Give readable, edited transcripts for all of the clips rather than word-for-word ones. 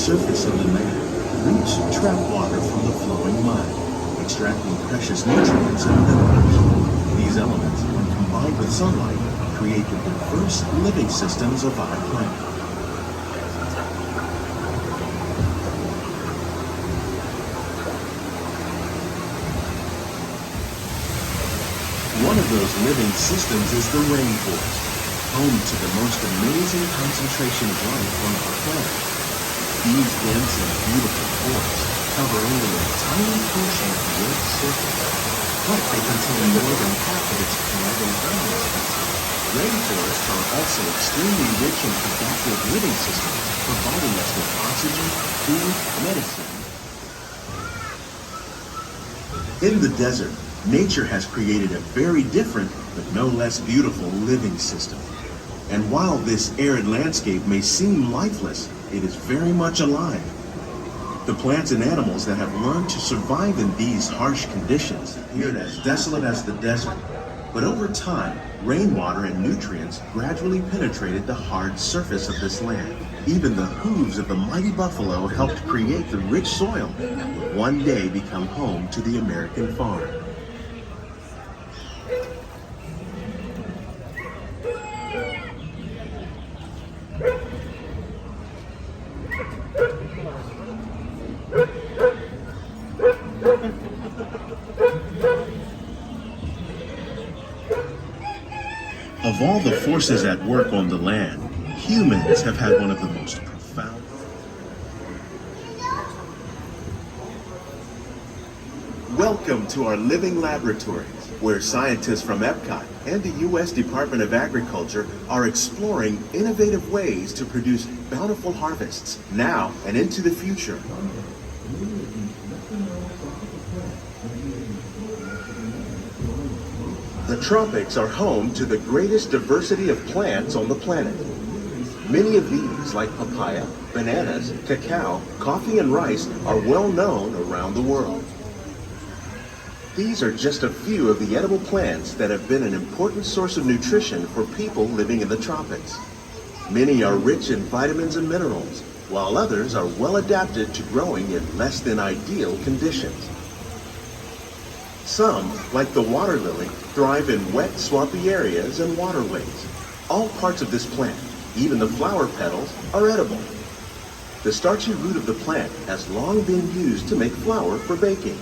surface of the land, roots trap water from the flowing mud, extracting precious nutrients and minerals. These elements, when combined with sunlight, create the diverse living systems of our planet. One of those living systems is the rainforest, home to the most amazing concentration of life on our planet. These dense and beautiful forests cover only a tiny portion of the Earth's surface, but they contain more than half of its plant and animal species. Rainforests are also extremely rich in productive living systems, providing us with oxygen, food, medicine. In the desert, nature has created a very different, but no less beautiful living system. And while this arid landscape may seem lifeless, it is very much alive. The plants and animals that have learned to survive in these harsh conditions appeared as desolate as the desert. But over time, rainwater and nutrients gradually penetrated the hard surface of this land. Even the hooves of the mighty buffalo helped create the rich soil that would one day become home to the American farm. Of all the forces at work on the land, humans have had one of the most profound. Welcome to our living laboratories, where scientists from Epcot and the U.S. Department of Agriculture are exploring innovative ways to produce bountiful harvests now and into the future. The tropics are home to the greatest diversity of plants on the planet. Many of these, like papaya, bananas, cacao, coffee, and rice, are well known around the world. These are just a few of the edible plants that have been an important source of nutrition for people living in the tropics. Many are rich in vitamins and minerals, while others are well adapted to growing in less than ideal conditions. Some, like the water lily, thrive in wet, swampy areas and waterways. All parts of this plant, even the flower petals, are edible. The starchy root of the plant has long been used to make flour for baking.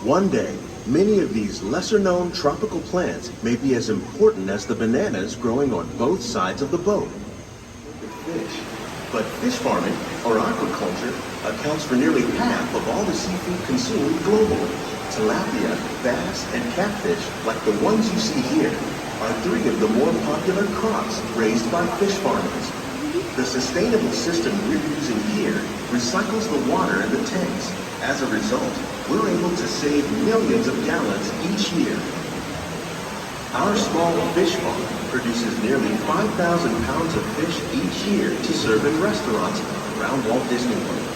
One day, many of these lesser-known tropical plants may be as important as the bananas growing on both sides of the boat. Fish. But fish farming, or aquaculture, accounts for nearly half of all the seafood consumed globally. Tilapia, bass, and catfish, like the ones you see here, are three of the more popular crops raised by fish farmers. The sustainable system we're using here recycles the water in the tanks. As a result, we're able to save millions of gallons each year. Our small fish farm produces nearly 5,000 pounds of fish each year to serve in restaurants around Walt Disney World.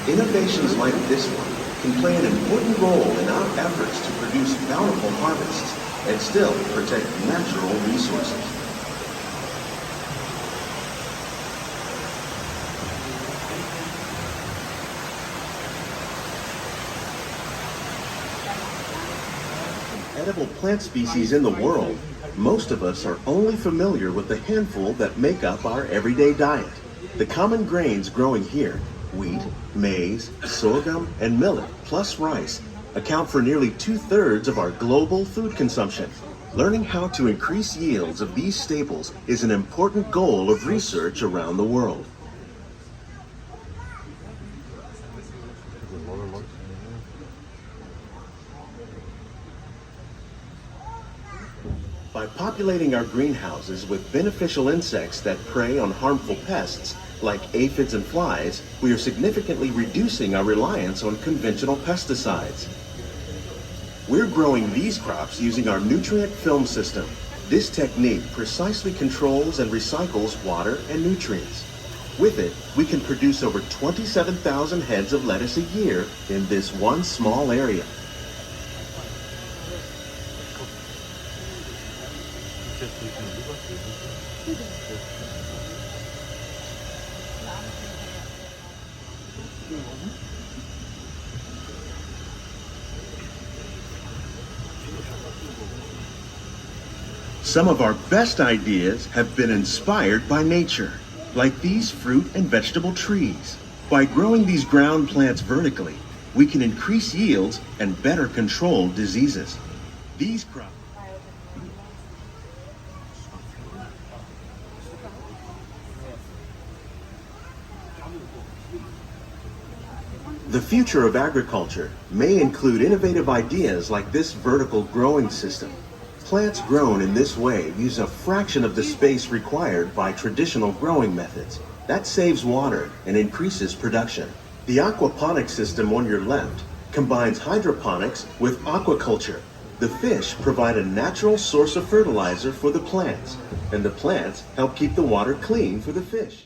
Innovations like this one can play an important role in our efforts to produce bountiful harvests and still protect natural resources. Edible plant species in the world, most of us are only familiar with the handful that make up our everyday diet. The common grains growing here, wheat, maize, sorghum, and millet, plus rice, account for nearly 2/3 of our global food consumption. Learning how to increase yields of these staples is an important goal of research around the world. By populating our greenhouses with beneficial insects that prey on harmful pests, like aphids and flies, we are significantly reducing our reliance on conventional pesticides. We're growing these crops using our nutrient film system. This technique precisely controls and recycles water and nutrients. With it, we can produce over 27,000 heads of lettuce a year in this one small area. Some of our best ideas have been inspired by nature, like these fruit and vegetable trees. By growing these ground plants vertically, we can increase yields and better control diseases. These crops. The future of agriculture may include innovative ideas like this vertical growing system. Plants grown in this way use a fraction of the space required by traditional growing methods. That saves water and increases production. The aquaponics system on your left combines hydroponics with aquaculture. The fish provide a natural source of fertilizer for the plants, and the plants help keep the water clean for the fish.